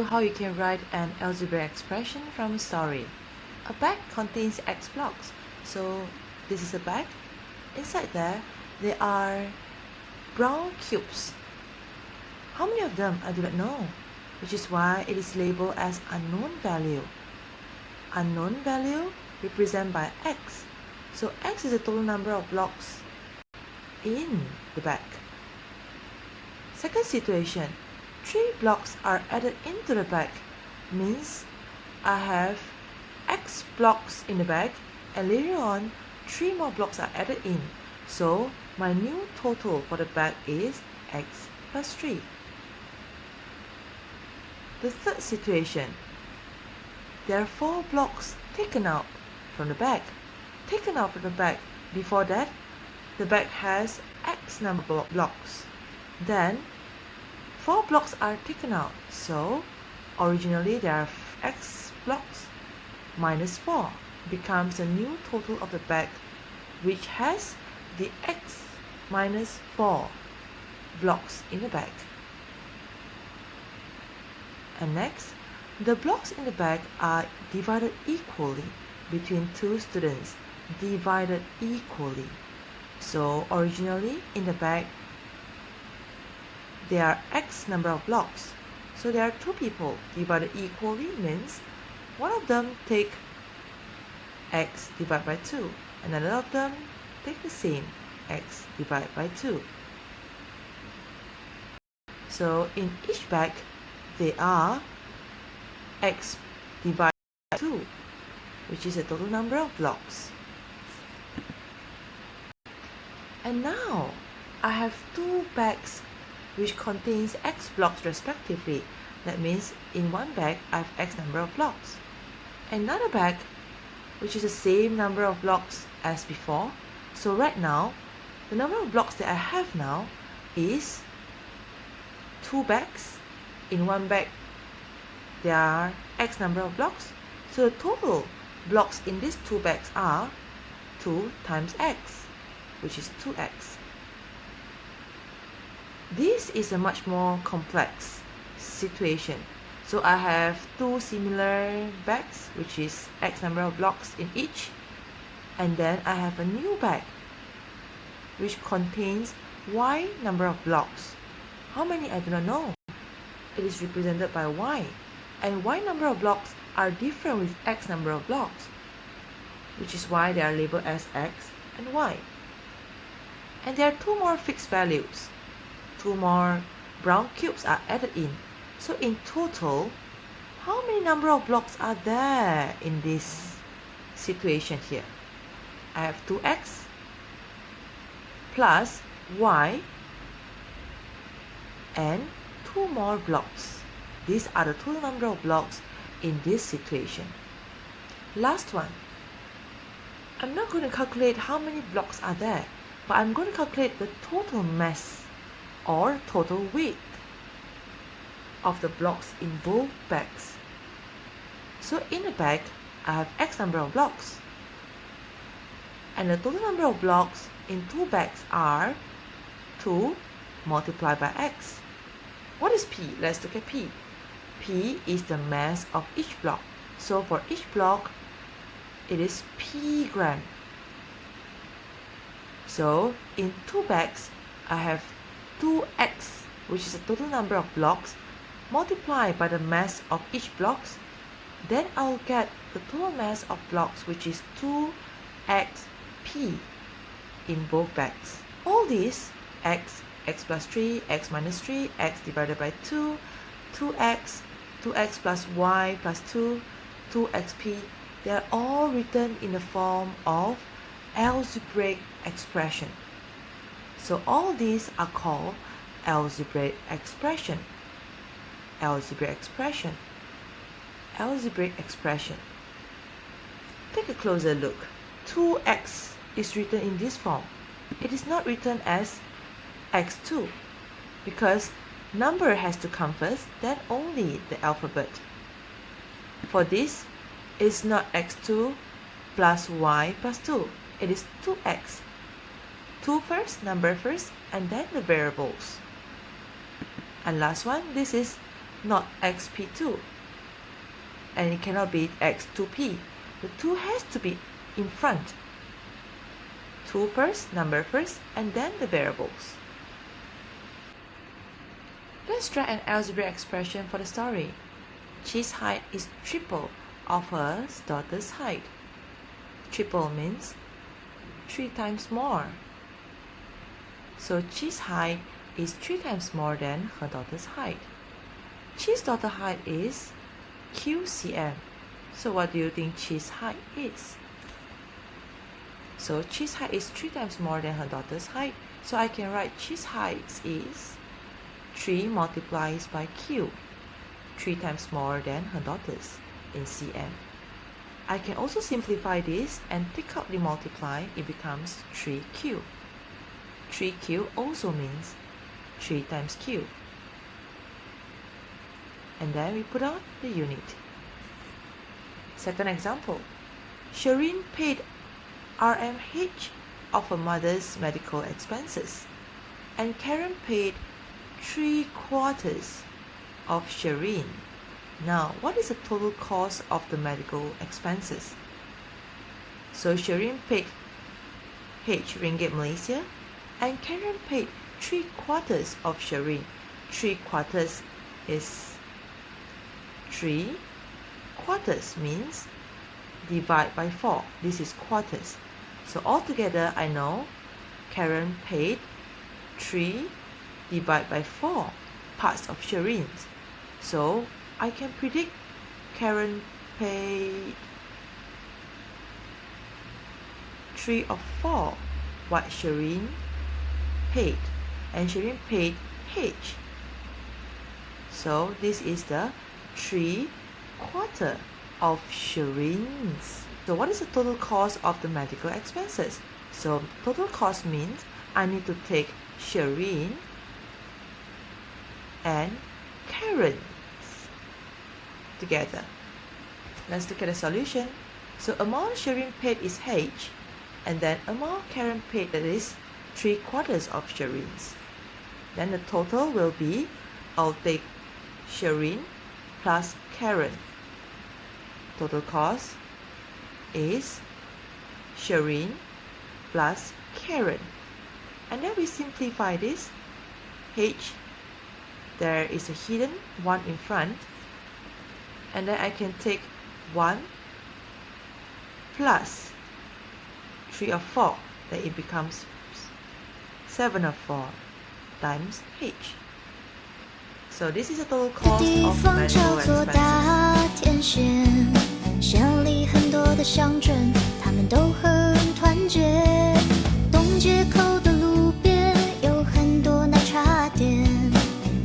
you how you can write an algebraic expression from a story. A bag contains X blocks. So this is a bag. Inside there are brown cubes. How many of them I do not know, which is why it is labeled as unknown value. Unknown value represented by X. So X is the total number of blocks in the bag. Second situation, 3 blocks are added into the bag, means I have X blocks in the bag and later on 3 more blocks are added in. So my new total for the bag is X plus 3. The third situation, there are 4 blocks taken out from the bag. Before that, the bag has X number of blocks. Then 4 blocks are taken out. So originally there are X blocks minus 4 becomes the new total of the bag, which has the X minus 4 blocks in the bag. And next, the blocks in the bag are divided equally between 2 students. Divided equally. So originally in the bag there are X number of blocks. So there are 2 people. Divided equally means one of them take X divided by 2. Another of them take the same X divided by 2. So in each bag there are X divided by 2, which is the total number of blocks. And now I have 2 bags which contains X blocks respectively. That means in one bag I have X number of blocks. Another bag which is the same number of blocks as before. So right now the number of blocks that I have now is 2 bags. In one bag there are X number of blocks. So the total blocks in these 2 bags are 2 times X, which is 2X. This is a much more complex situation. So I have 2 similar bags, which is X number of blocks in each. And then I have a new bag, which contains Y number of blocks. How many I do not know. It is represented by Y. And Y number of blocks are different with X number of blocks, which is why they are labeled as X and Y. And there are 2 more fixed values. 2 more brown cubes are added in. So in total, how many number of blocks are there in this situation here? I have 2X plus Y and 2 more blocks. These are the total number of blocks in this situation. Last one. I'm not going to calculate how many blocks are there, but I'm going to calculate the total mass or total weight of the blocks in both bags. So in a bag, I have X number of blocks. And the total number of blocks in 2 bags are 2 multiplied by X. What is P? Let's look at P. P is the mass of each block. So for each block, it is P gram. So in 2 bags, I have 2X, which is the total number of blocks, multiplied by the mass of each blocks. Then I'll get the total mass of blocks, which is 2XP in both bags. All these, X, X plus 3, X minus 3, X divided by 2, 2X, 2X plus Y plus 2, 2XP, they are all written in the form of algebraic expression. So all these are called algebraic expression. Algebraic expression. Algebraic expression. Take a closer look. 2x is written in this form. It is not written as x2 because number has to come first, then only the alphabet. For this, it's not x2 plus y plus 2. It is 2x. 2 first, number first, and then the variables. And last one, this is not xp2. And it cannot be x2p. The 2 has to be in front. 2 first, number first, and then the variables. Let's try an algebraic expression for the story. Chi's height is triple of her daughter's height. Triple means 3 times more. So Chi's height is 3 times more than her daughter's height. Chi's daughter height is QCM. So what do you think Chi's height is? So Chi's height is 3 times more than her daughter's height. So I can write Chi's height is 3 multiplied by Q, 3 times more than her daughter's in cm. I can also simplify this and take out the multiply, it becomes 3Q. 3Q also means 3 times Q. And then we put out the unit. Second example, Shireen paid RMH of her mother's medical expenses, and Karen paid 3/4 of Shireen. Now, what is the total cost of the medical expenses? So Shireen paid H ringgit Malaysia, and Karen paid 3/4 of Shireen. 3/4 is 3/4 means divide by 4. This is quarters. So altogether, I know Karen paid 3 divided by 4 parts of Shireen's. So I can predict Karen paid 3 of 4 what Shireen paid, and Shireen paid H. So this is the 3/4 of Shireen's. So what is the total cost of the medical expenses? So total cost means I need to take Shireen and Karen's together. Let's look at the solution. So amount Shireen paid is H, and then amount Karen paid, that is 3/4 of Shireen's. Then the total will be, I'll take Shireen plus Karen. Total cost is Shireen plus Karen. And then we simplify this. H, there is a hidden 1 in front, and then I can take 1 plus 3 of 4, then it becomes 7 of 4 times H. So this is the total cost of medical expenses. 县里很多的乡镇，他们都很团结。东街口的路边有很多奶茶店。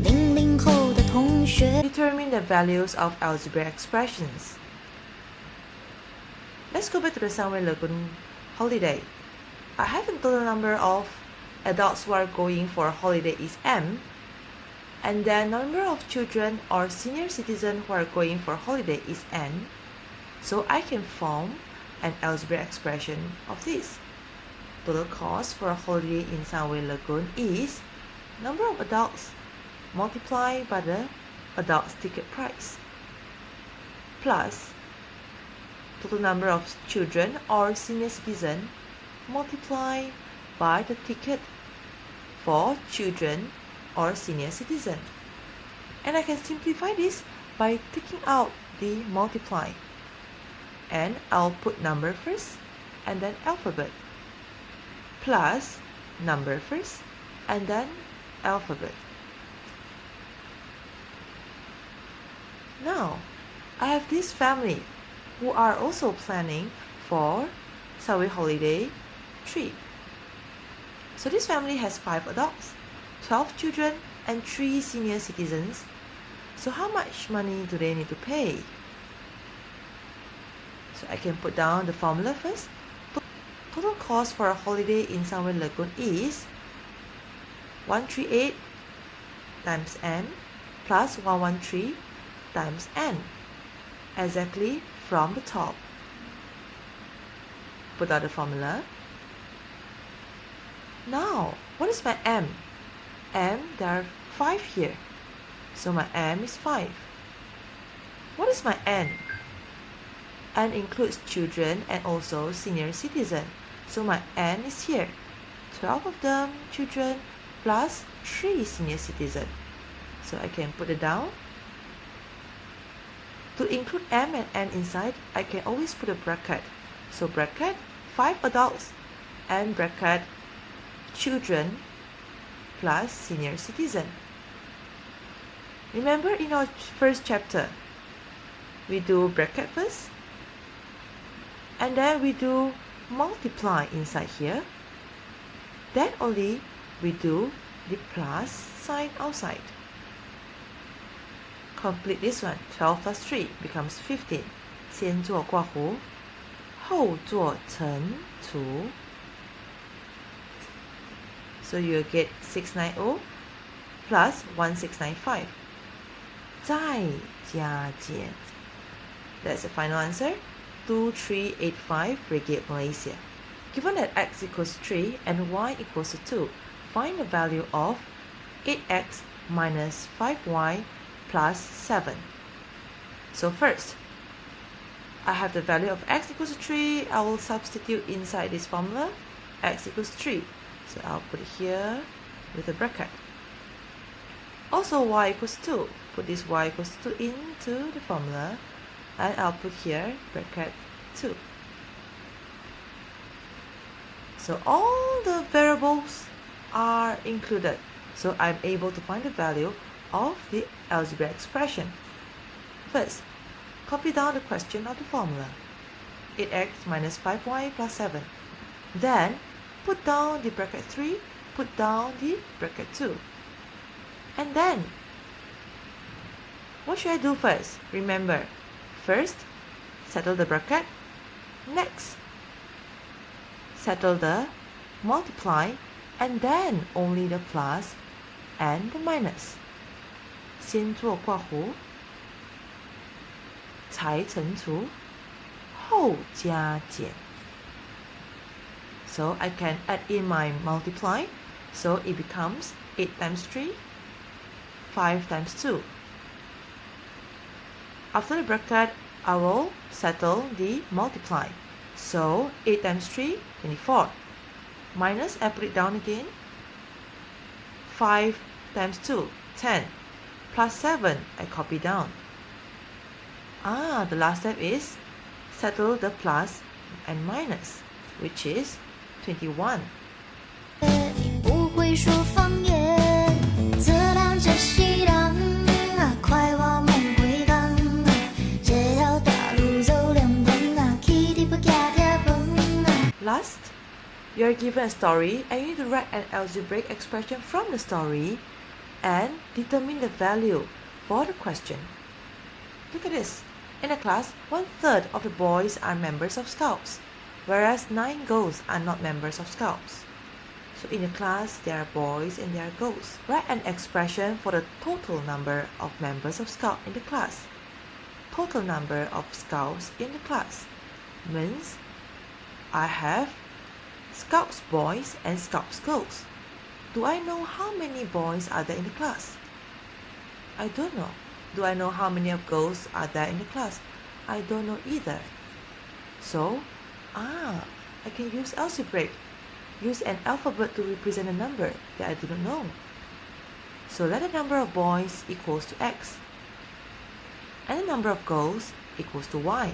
00后的同学 Determine the values of algebraic expressions. Let's go back to the Sunway Lagoon holiday. I have a total number of adults who are going for a holiday is M, and the number of children or senior citizens who are going for a holiday is N. So I can form an algebraic expression of this. Total cost for a holiday in Sunway Lagoon is number of adults multiplied by the adult's ticket price plus total number of children or senior citizen multiplied by the ticket for children or senior citizen. And I can simplify this by taking out the multiply. And I'll put number first and then alphabet plus number first and then alphabet. Now, I have this family who are also planning for Sunway holiday trip. So this family has 5 adults, 12 children and 3 senior citizens. So how much money do they need to pay? So I can put down the formula first. Total cost for a holiday in Sunway Lagoon is 138 times N plus 113 times N, exactly from the top. Put out the formula. Now, what is my M? M, there are 5 here. So my M is 5. What is my N? N includes children and also senior citizen. So my N is here. 12 of them children plus 3 senior citizen. So I can put it down. To include M and N inside, I can always put a bracket. So bracket 5 adults and bracket children plus senior citizen. Remember in our first chapter, we do bracket first and then we do multiply inside here. Then only we do the plus sign outside. Complete this one. 12 plus 3 becomes 15. 先做括弧，后做乘除。So you get 690 plus 1695. 再加减。That's the final answer. 2385 Brigade Malaysia. Given that x equals 3 and y equals to 2, find the value of 8x minus 5y plus 7. So first, I have the value of x equals to 3. I will substitute inside this formula. X equals 3. So I'll put it here with a bracket. Also y equals 2. Put this y equals 2 into the formula. And I'll put here bracket 2. So all the variables are included. So I'm able to find the value of the algebraic expression. First, copy down the question of the formula. 8x minus 5y plus 7. Then, put down the bracket 3, put down the bracket 2. And then, what should I do first? Remember, first, settle the bracket. Next, settle the multiply. And then only the plus and the minus. 先做括弧，才乘除，后加减。So I can add in my multiply. So it becomes 8 times 3, 5 times 2. After the bracket, I will settle the multiply. So 8 times 3, 24. Minus, I put it down again. 5 times 2, 10. Plus 7, I copy down. The last step is settle the plus and minus, which is 21. Last, you are given a story and you need to write an algebraic expression from the story and determine the value for the question. Look at this. In a class, 1/3 of the boys are members of Scouts, whereas 9 girls are not members of Scouts. So in the class, there are boys and there are girls. Write an expression for the total number of members of Scout in the class. Total number of Scouts in the class means I have Scouts boys and Scouts girls. Do I know how many boys are there in the class? I don't know. Do I know how many of girls are there in the class? I don't know either. So, I can use algebraic. Use an alphabet to represent a number that I do not know. So let the number of boys equals to x. And the number of girls equals to y.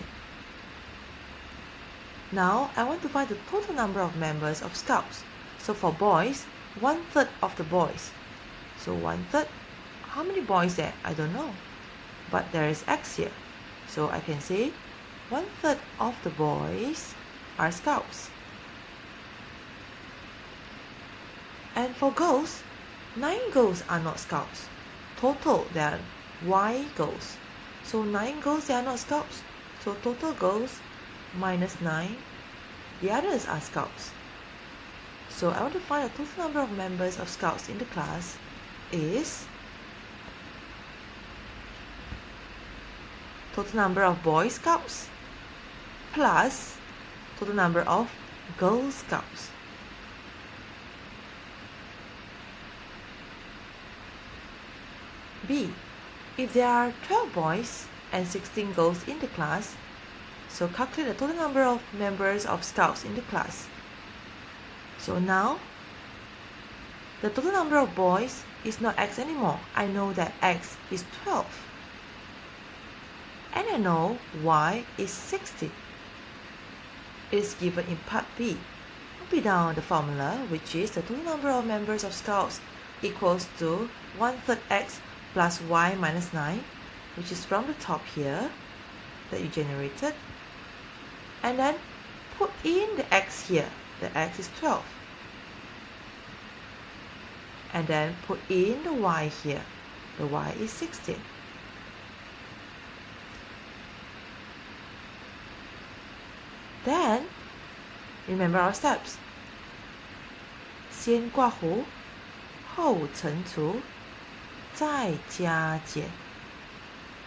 Now, I want to find the total number of members of Scouts. So for boys, 1/3 of the boys. So 1/3, how many boys there? I don't know. But there is x here. So I can say 1/3 of the boys are Scouts. And for girls, 9 girls are not Scouts. Total, there are y girls. So 9 girls, they are not Scouts. So total girls minus 9, the others are Scouts. So I want to find the total number of members of Scouts in the class is total number of Boy Scouts plus total number of Girl Scouts. B. If there are 12 boys and 16 girls in the class, so calculate the total number of members of Scouts in the class. So now, the total number of boys is not X anymore. I know that X is 12. And I know Y is 60. It is given in part B. Copy down the formula, which is the total number of members of Scouts equals to 1/3 X plus Y minus 9, which is from the top here that you generated. And then put in the X here. The X is 12. And then put in the Y here. The Y is 16. Then, remember our steps. 先刮胡，后乘除，再加减.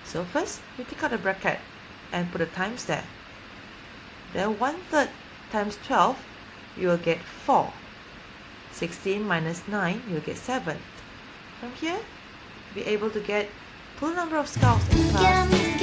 So first, we take out the bracket and put the times there. Then 1/3 times 12, you will get 4. 16 minus 9, you will get 7. From here, be able to get total number of Scouts in class.